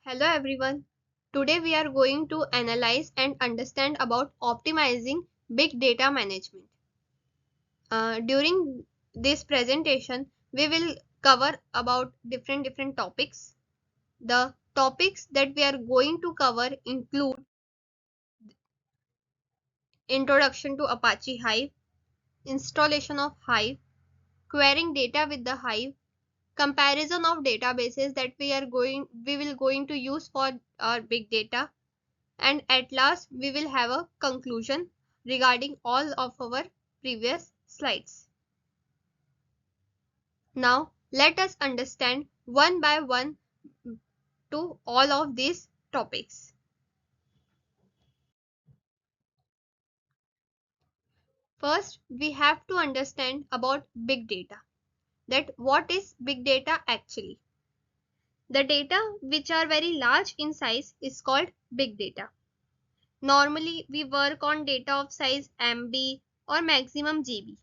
Hello everyone. Today we are going to analyze and understand about optimizing big data management. During this presentation, we will cover about different topics. The topics that we are going to cover include introduction to Apache Hive, installation of Hive, querying data with the Hive, comparison of databases that we will going to use for our big data, and at last we will have a conclusion regarding all of our previous slides. Now let us understand one by one to all of these topics. First, we have to understand about big data. That what is big data actually? The data which are very large in size is called big data. Normally we work on data of size MB or maximum GB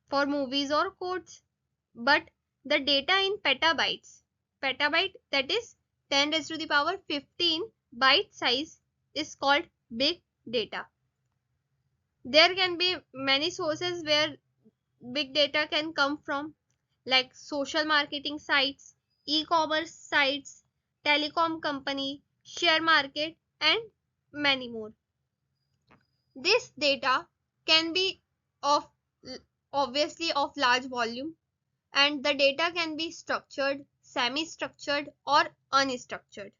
for movies or codes, but the data in petabyte, that is 10 raised to the power 15 byte size, is called big data. There can be many sources where big data can come from, like social marketing sites, e-commerce sites, telecom company, share market, and many more. This data can be of obviously of large volume, and the data can be structured, semi-structured, or unstructured.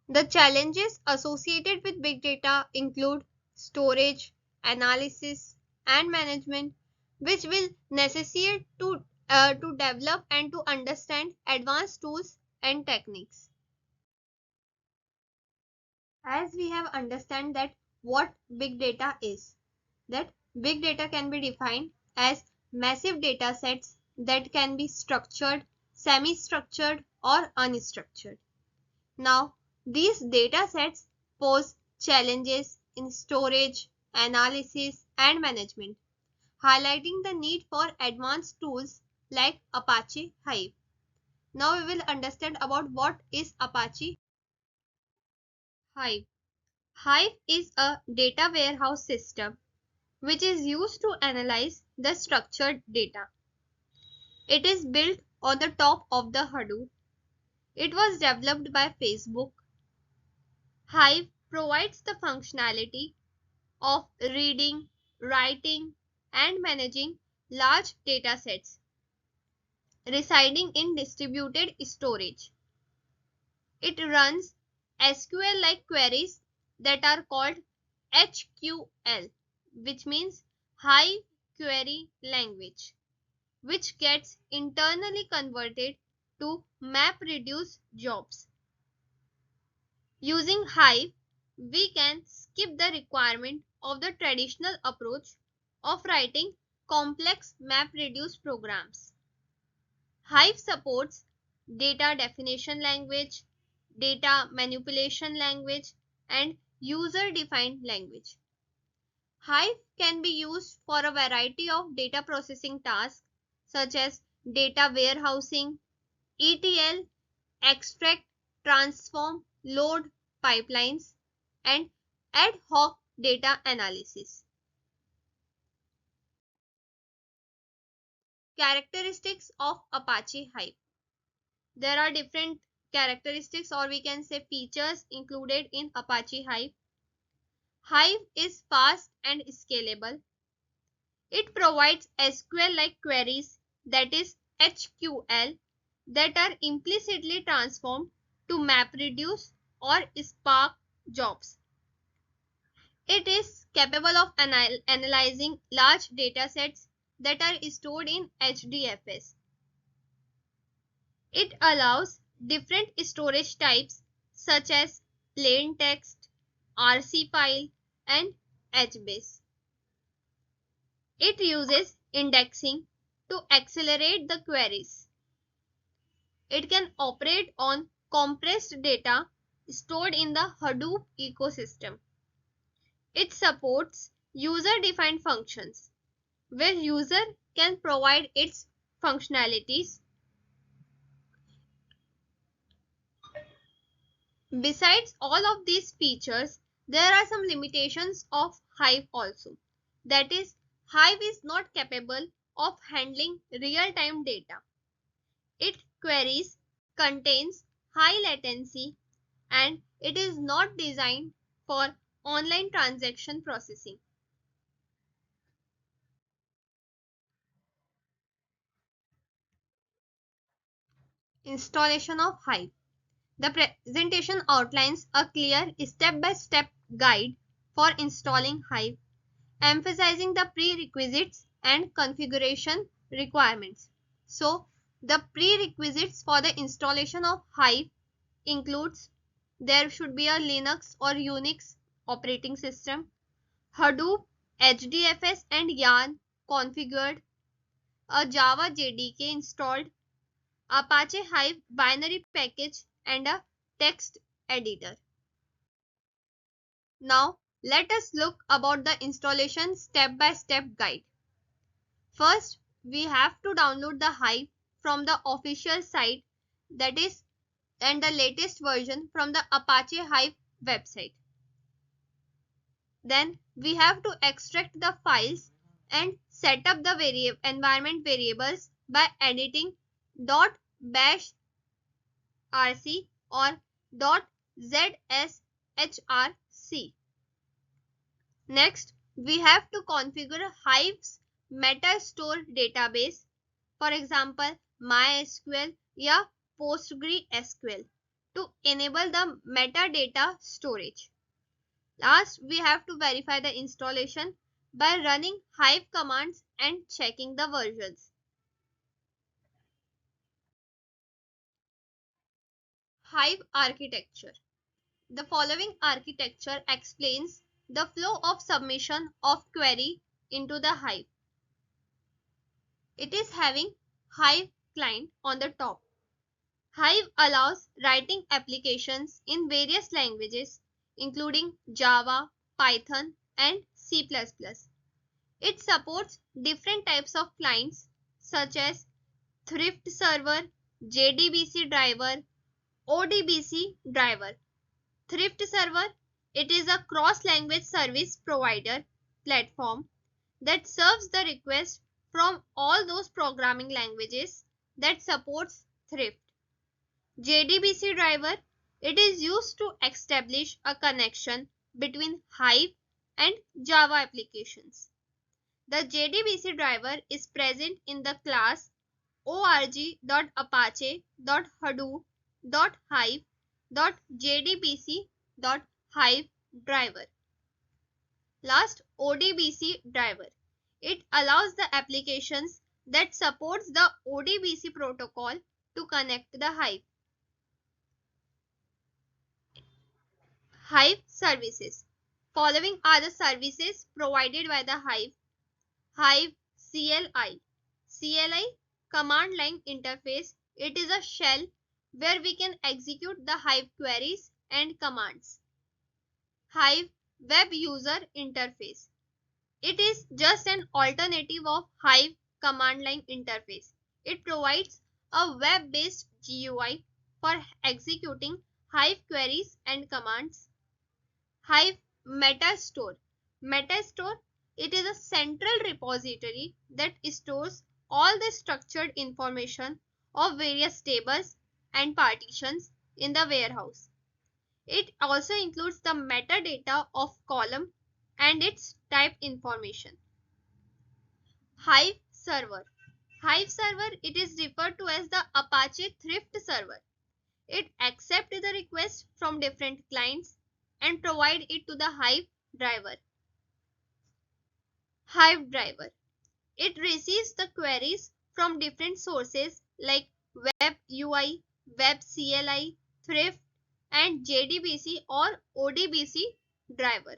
The challenges associated with big data include storage, analysis, and management, which will necessitate to develop and to understand advanced tools and techniques. As we have understand that what big data is, that big data can be defined as massive data sets that can be structured, semi-structured, or unstructured. Now, these data sets pose challenges in storage, analysis, and management, highlighting the need for advanced tools like Apache Hive. Now we will understand about what is Apache Hive. Hive is a data warehouse system which is used to analyze the structured data. It is built on the top of the Hadoop. It was developed by Facebook. Hive provides the functionality of reading, writing, and managing large data sets residing in distributed storage. It runs SQL like queries that are called HQL, which means Hive Query Language, which gets internally converted to MapReduce jobs. Using Hive, we can skip the requirement of the traditional approach of writing complex MapReduce programs. Hive supports data definition language, data manipulation language, and user-defined language. Hive can be used for a variety of data processing tasks such as data warehousing, ETL, extract, transform, load pipelines, and ad hoc data analysis. Characteristics of Apache Hive. There are different characteristics, or we can say features, included in Apache Hive. Hive is fast and scalable. It provides SQL-like queries, that is HQL, that are implicitly transformed to MapReduce or Spark jobs. It is capable of analyzing large datasets that are stored in HDFS. It allows different storage types such as plain text, RC file, and HBase. It uses indexing to accelerate the queries. It can operate on compressed data stored in the Hadoop ecosystem. It supports user-defined functions, where user can provide its functionalities Besides all of these features, there are some limitations of Hive also. That is, Hive is not capable of handling real-time data. It queries contains high latency and it is not designed for online transaction processing. Installation of Hive. The presentation outlines a clear step-by-step guide for installing Hive, emphasizing the prerequisites and configuration requirements. So, the prerequisites for the installation of Hive includes there should be a Linux or Unix operating system, Hadoop, HDFS and Yarn configured, a Java JDK installed, Apache Hive binary package and a text editor. Now let us look about the installation step-by-step guide. First, we have to download the Hive from the official site, that is, and the latest version from the Apache Hive website. Then we have to extract the files and set up the environment variables by editing .bash rc or .zshrc. Next, we have to configure Hive's metastore database, for example MySQL or PostgreSQL, to enable the metadata storage. Last, we have to verify the installation by running Hive commands and checking the versions. Hive architecture. The following architecture explains the flow of submission of query into the Hive. It is having Hive client on the top. Hive allows writing applications in various languages including Java, Python and C++. It supports different types of clients such as Thrift Server, JDBC driver, ODBC driver. Thrift Server, it is a cross-language service provider platform that serves the request from all those programming languages that supports Thrift. JDBC driver, it is used to establish a connection between Hive and Java applications. The JDBC driver is present in the class org.apache.hadoop.hive.jdbc.hive driver. Last, ODBC driver. It allows the applications that supports the ODBC protocol to connect the Hive. Hive services. Following are the services provided by the Hive. Hive CLI. CLI, command line interface. It is a shell where we can execute the Hive queries and commands. Hive web user interface. It is just an alternative of Hive command line interface. It provides a web-based GUI for executing Hive queries and commands. Hive Metastore. Metastore, it is a central repository that stores all the structured information of various tables and partitions in the warehouse. It also includes the metadata of column and its type information. Hive Server. Hive Server, it is referred to as the Apache Thrift Server. It accepts the request from different clients and provide it to the Hive driver. Hive driver. It receives the queries from different sources like Web UI, Web CLI, Thrift and JDBC or ODBC driver.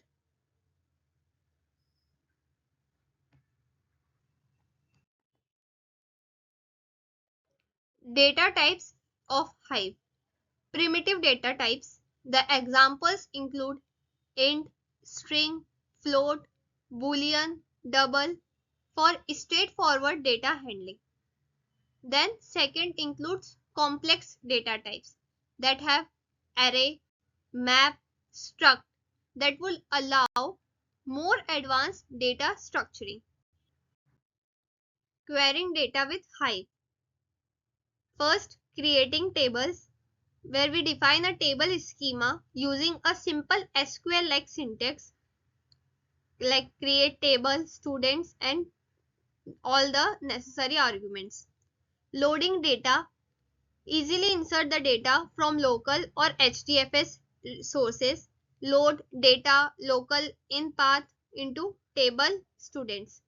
Data types of Hive. Primitive data types. The examples include int, string, float, boolean, double for straightforward data handling. Then second includes complex data types that have array, map, struct that will allow more advanced data structuring. Querying data with Hive. First, creating tables, where we define a table schema using a simple SQL-like syntax like create table, students, and all the necessary arguments. Loading data. Easily insert the data from local or HDFS sources. Load data local in path into table students.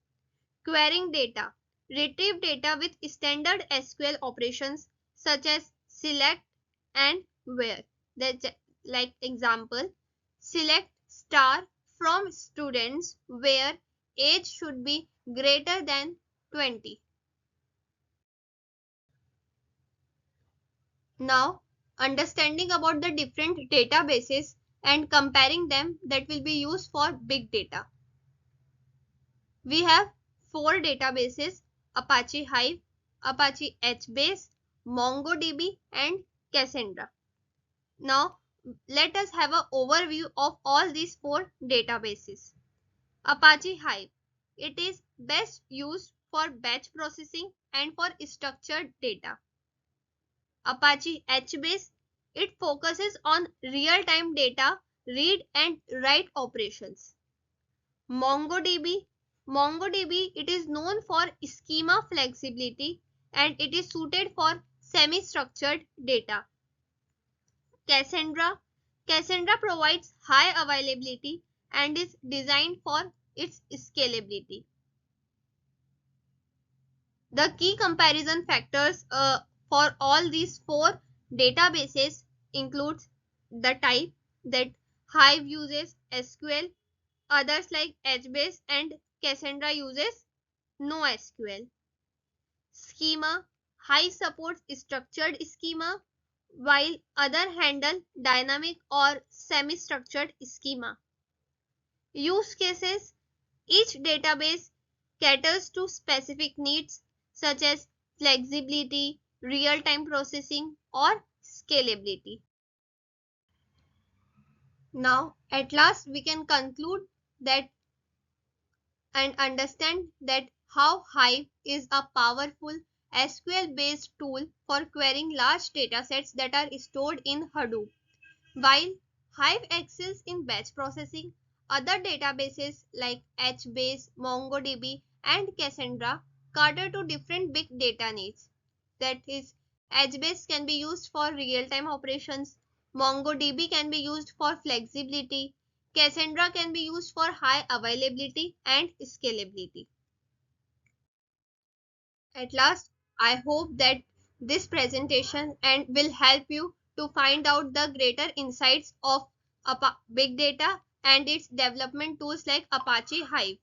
Querying data. Retrieve data with standard SQL operations such as select and where. That's like example. Select star from students where age should be greater than 20. Now, understanding about the different databases and comparing them that will be used for big data. We have four databases: Apache Hive, Apache HBase, MongoDB, and Cassandra. Now, let us have an overview of all these four databases. Apache Hive. It is best used for batch processing and for structured data. Apache HBase. It focuses on real-time data read and write operations. MongoDB. MongoDB, it is known for schema flexibility and it is suited for semi-structured data. Cassandra. Cassandra provides high availability and is designed for its scalability. The key comparison factors for all these four databases includes the type, that Hive uses SQL, others like HBase and Cassandra uses NoSQL. Schema. Hive supports structured schema while other handle dynamic or semi-structured schema. Use cases. Each database caters to specific needs such as flexibility, real-time processing, or scalability. Now, at last, we can conclude that and understand that how Hive is a powerful SQL-based tool for querying large datasets that are stored in Hadoop. While Hive excels in batch processing, other databases like HBase, MongoDB, and Cassandra cater to different big data needs. That is, HBase can be used for real-time operations, MongoDB can be used for flexibility, Cassandra can be used for high availability and scalability. At last, I hope that this presentation and will help you to find out the greater insights of big data and its development tools like Apache Hive.